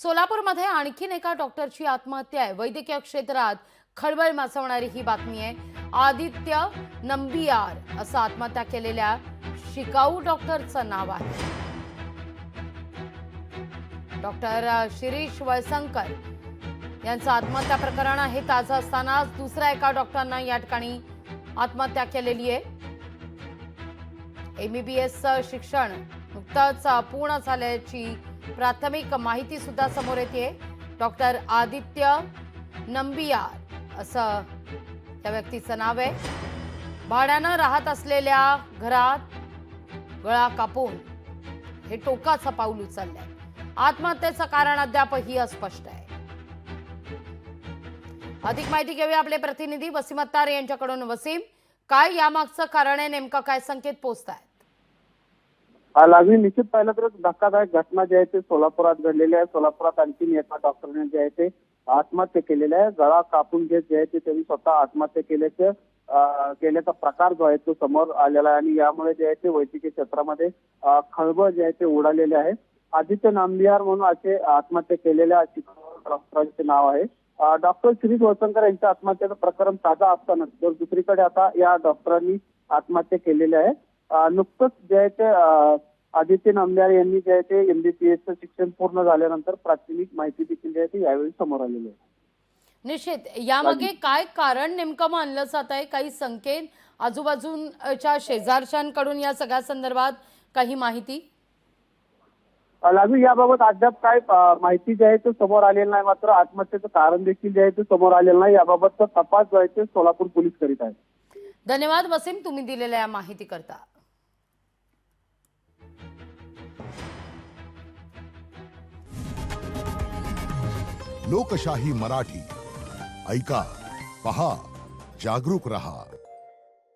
सोलापूरमध्ये आणखीन एका डॉक्टरची आत्महत्या आहे। वैद्यकीय क्षेत्रात खळबळ माजवणारी ही बातमी आहे। आदित्य नंबियार असं आत्महत्या केलेल्या शिकाऊ डॉक्टरचं नाव आहे। डॉक्टर शिरीष वळसंकर यांचं आत्महत्या प्रकरण हे ताजं असताना दुसऱ्या एका डॉक्टरनं या ठिकाणी आत्महत्या केलेली आहे। MBBS शिक्षण नुकतंच पूर्ण झाल्याची प्राथमिक माहिती सुद्धा समोर येते। डॉक्टर आदित्य नंबियार असं त्या व्यक्तीचं नाव आहे। भाड्यानं राहत असलेल्या घरात गळा कापून हे टोकाचं पाऊल उचललंय। आत्महत्येचं कारण अद्यापही अस्पष्ट आहे। अधिक माहिती घेऊया आपले प्रतिनिधी वसीम अत्तार यांच्याकडून। वसीम, काय यामागचं कारण आहे, नेमका काय संकेत पोहोचतायत? लागली निश्चित पाहिलं तर धक्कादायक घटना जी आहे ते सोलापुरात घडलेली आहे। सोलापुरात आणखी एका डॉक्टरने जे आहे ते आत्महत्या केलेली आहे। गळा कापून घेत जे आहे ते त्यांनी स्वतः आत्महत्या केल्याचा प्रकार जो आहे तो समोर आलेला आहे आणि यामुळे जे आहे ते वैद्यकीय क्षेत्रामध्ये खळबळ जे आहे ते उडालेले आहे। आदित्य नांबियार म्हणून असे आत्महत्या केलेल्या डॉक्टरांचे नाव आहे। डॉक्टर शिरीष वळसंकर यांच्या आत्महत्येचं प्रकरण ताजा असताना तर दुसरीकडे आता या डॉक्टरांनी आत्महत्या केलेली आहे। नुकतंच जे आहे ते आदित्य नांबियार यांनी जे आहे ते MBBSचं शिक्षण पूर्ण झाल्यानंतर प्राथमिक माहिती देखील जे आहे ती यावेळी समोर आलेली आहे। निश्चित यामागे काय कारण नेमकं मानलं जात आहे? काही संकेत आजूबाजूच्या शेजारच्यांकडून या सगळ्या संदर्भात काही माहिती? लागू याबाबत अद्याप काय माहिती जी आहे ते समोर आलेली नाही। मात्र आत्महत्येचं कारण देखील जे आहे ते समोर आलेलं नाही। याबाबतचा तपास जो आहे ते सोलापूर पोलीस करीत आहेत। धन्यवाद वसीम, तुम्ही दिलेल्या या माहिती करता। लोकशाही मराठी ऐका, पहा, जागरूक रहा।